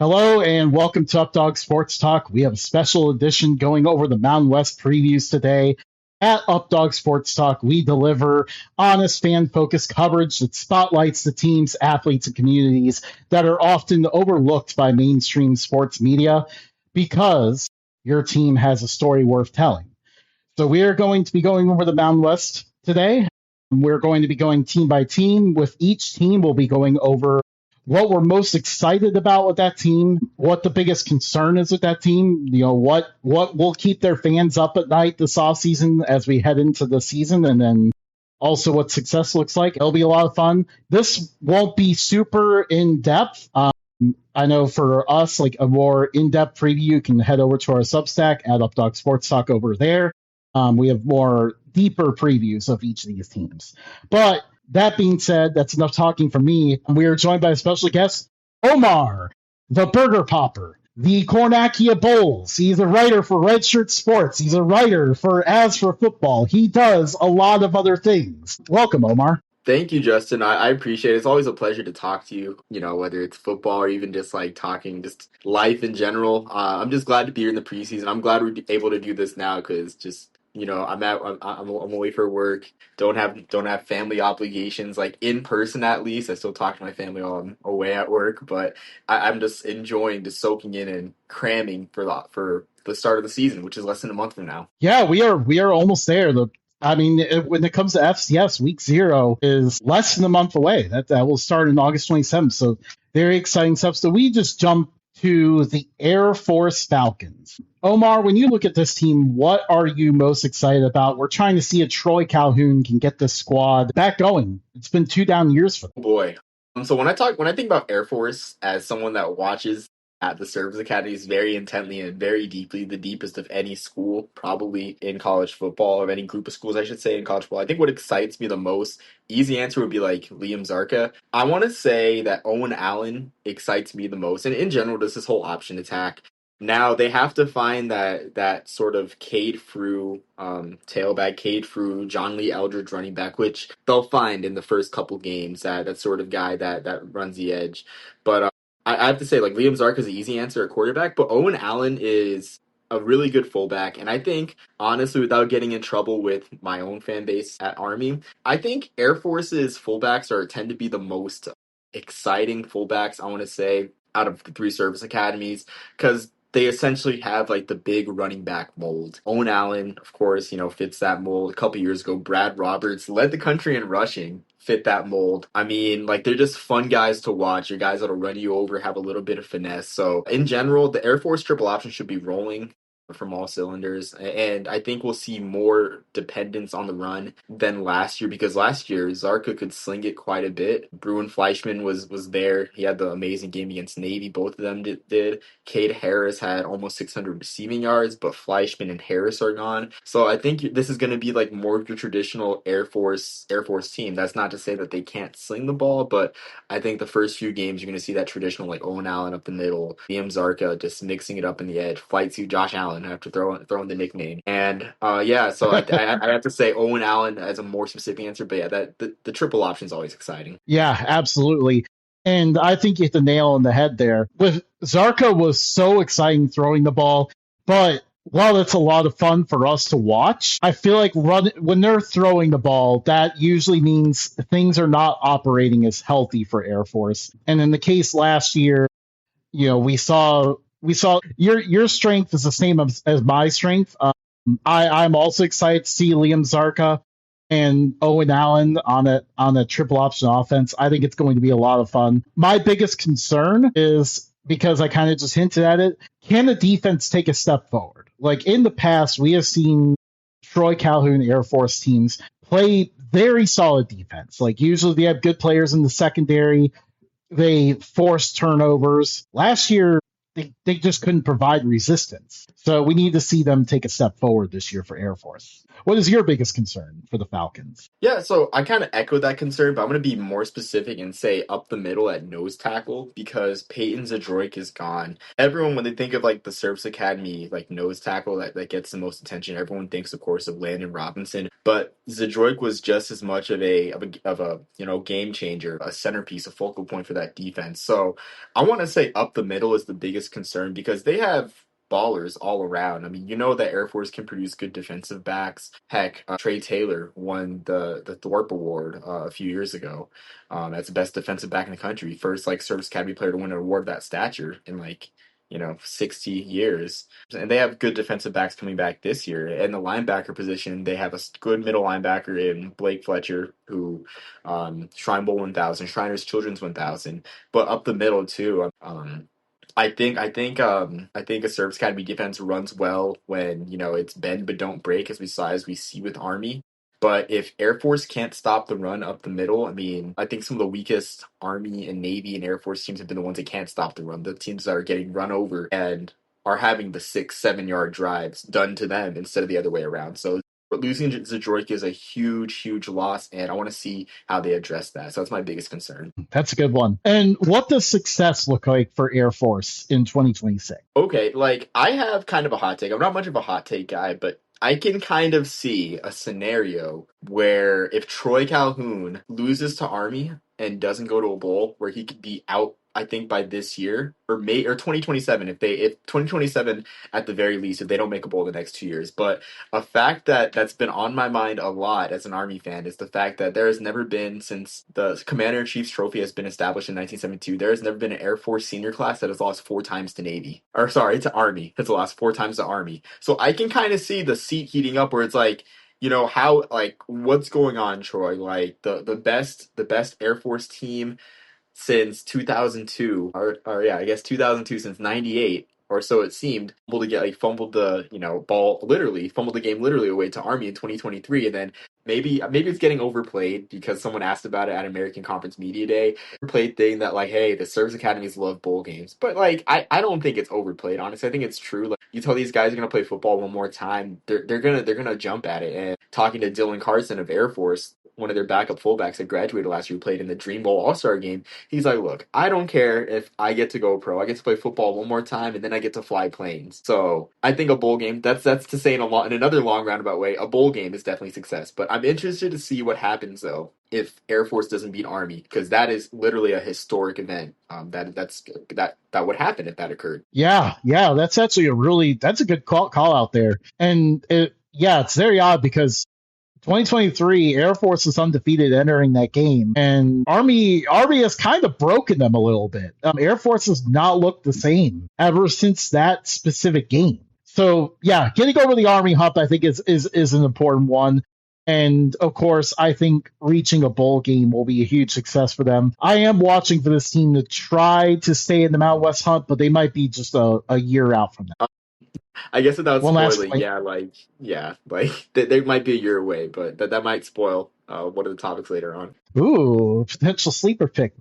Hello and welcome to Updog Sports Talk. We have a special edition going over the Mountain West previews today. At Updog Sports Talk, we deliver honest, fan-focused coverage that spotlights the teams, athletes, and communities that are often overlooked by mainstream sports media because your team has a story worth telling. So we are going to be going over the Mountain West today. We're going to be going team by team. With each team, we'll be going over what we're most excited about with that team, what the biggest concern is with that team, what will keep their fans up at night this offseason as we head into the season, and then also what success looks like. It'll be a lot of fun. This won't be super in-depth. I know for us, like a more in-depth preview, you can head over to our Substack at Updog Sports Talk over there. We have more deeper previews of each of these teams. But that being said, that's enough talking from me. We are joined by a special guest, Omar, the Burger Popper, the Cornacchia Bowls. He's a writer for Redshirt Sports. He's a writer for As for Football. He does a lot of other things. Welcome, Omar. Thank you, Justin. I appreciate it. It's always a pleasure to talk to you, whether it's football or even just like talking just life in general. I'm just glad to be here in the preseason. I'm glad we're able to do this now because I'm away for work. Don't have family obligations like in person at least. I still talk to my family while I'm away at work, but I'm just enjoying just soaking in and cramming for the start of the season, which is less than a month from now. Yeah, we are almost there. When it comes to FCS, week 0 is less than a month away. That will start on August 27th. So very exciting stuff. So we just jump to the Air Force Falcons. Omar, when you look at this team, what are you most excited about? We're trying to see if Troy Calhoun can get this squad back going. It's been 2 down years for them. Oh boy. So when I think about Air Force as someone that watches at the service academies very intently and very deeply, the deepest of any school, probably in college football, or any group of schools, I should say, in college football. I think what excites me the most, easy answer would be like Liam Zarka. I want to say that Owen Allen excites me the most. And in general, just this whole option attack. Now they have to find that sort of Cade Frew tailback, Cade Frew, John Lee Eldridge running back, which they'll find in the first couple games, that sort of guy that runs the edge. But I have to say, like, Liam Zark is the easy answer at quarterback, but Owen Allen is a really good fullback. And I think, honestly, without getting in trouble with my own fan base at Army, I think Air Force's fullbacks tend to be the most exciting fullbacks, I want to say, out of the 3 service academies, because they essentially have like the big running back mold. Owen Allen, of course, fits that mold. A couple years ago, Brad Roberts led the country in rushing, fit that mold. I mean, like, they're just fun guys to watch. Your guys that'll run you over, have a little bit of finesse. So in general, the Air Force triple option should be rolling from all cylinders, and I think we'll see more dependence on the run than last year, because last year Zarka could sling it quite a bit. Bruin Fleischman was there. He had the amazing game against Navy. Both of them did. Cade Harris had almost 600 receiving yards, but Fleischman and Harris are gone. So I think this is going to be like more of the traditional Air Force team. That's not to say that they can't sling the ball, but I think the first few games you're going to see that traditional, like, Owen Allen up the middle, Liam Zarka just mixing it up in the edge, flight suit Josh Allen after throwing the nickname. And so I have to say Owen Allen as a more specific answer, but yeah, the triple option is always exciting. Yeah, absolutely. And I think you hit the nail on the head there. With Zarka was so exciting throwing the ball, but while it's a lot of fun for us to watch, I feel like when they're throwing the ball, that usually means things are not operating as healthy for Air Force. And in the case last year, we saw your strength is the same as my strength. I'm also excited to see Liam Zarka and Owen Allen on a triple option offense. I think it's going to be a lot of fun. My biggest concern is, because I kind of just hinted at it, can the defense take a step forward? Like, in the past, we have seen Troy Calhoun Air Force teams play very solid defense. Like, usually they have good players in the secondary. They force turnovers. Last year, they just couldn't provide resistance. So we need to see them take a step forward this year for Air Force. What is your biggest concern for the Falcons? Yeah, so I kind of echo that concern, but I'm going to be more specific and say up the middle at nose tackle because Peyton Zadroik is gone. Everyone, when they think of like the Service Academy, like nose tackle that gets the most attention, everyone thinks, of course, of Landon Robinson. But Zadroik was just as much of a game changer, a centerpiece, a focal point for that defense. So I want to say up the middle is the biggest concern because they have ballers all around. I mean, you know that Air Force can produce good defensive backs. Heck, Trey Taylor won the Thorpe Award a few years ago. As the best defensive back in the country, first like Service Academy player to win an award of that stature in 60 years. And they have good defensive backs coming back this year. And the linebacker position, they have a good middle linebacker in Blake Fletcher, who Shrine Bowl 1000, Shriners Children's 1000, but up the middle too. I think a Service Academy defense runs well when it's bend but don't break, as we see with Army. But if Air Force can't stop the run up the middle, I mean, I think some of the weakest Army and Navy and Air Force teams have been the ones that can't stop the run. The teams that are getting run over and are having the 6, 7 yard drives done to them instead of the other way around. So losing Zadroik is a huge, huge loss, and I want to see how they address that. So that's my biggest concern. That's a good one. And what does success look like for Air Force in 2026? Okay, like I have kind of a hot take. I'm not much of a hot take guy, but I can kind of see a scenario where if Troy Calhoun loses to Army and doesn't go to a bowl, where he could be out, I think by this year or May or 2027 if 2027 at the very least if they don't make a bowl the next 2 years. But a fact that's been on my mind a lot as an Army fan is the fact that there has never been, since the Commander-in-Chief's trophy has been established in 1972, there has never been an Air Force senior class that has lost 4 times to Navy. Or sorry, to Army. Has lost 4 times to Army. So I can kind of see the seat heating up where it's like, how, like, what's going on, Troy? Like the best Air Force team since 2002, or yeah, I guess 2002, since 98 or so it seemed, able to get fumbled the ball, literally fumbled the game literally away to Army in 2023. And then maybe it's getting overplayed because someone asked about it at American Conference Media Day. Overplayed thing that, like, hey, the service academies love bowl games, but like I don't think it's overplayed, honestly. I think it's true. Like, you tell these guys are gonna play football one more time, they're gonna jump at it. And talking to Dylan Carson of Air Force, one of their backup fullbacks that graduated last year, who played in the Dream Bowl All-Star game, he's like, look, I don't care if I get to go pro. I get to play football one more time, and then I get to fly planes. So I think a bowl game, that's to say in another long roundabout way, a bowl game is definitely success. But I'm interested to see what happens, though, if Air Force doesn't beat Army, because that is literally a historic event. That would happen if that occurred. Yeah, that's actually that's a good call out there. And it's very odd because 2023, Air Force is undefeated entering that game, and Army has kind of broken them a little bit. Air Force has not looked the same ever since that specific game. So yeah, getting over the Army hump, I think is an important one. And of course, I think reaching a bowl game will be a huge success for them. I am watching for this team to try to stay in the Mountain West hunt, but they might be just a year out from that. I guess without One last spoiling, point. they might be a year away, but that might spoil one of the topics later on. Ooh, potential sleeper pick.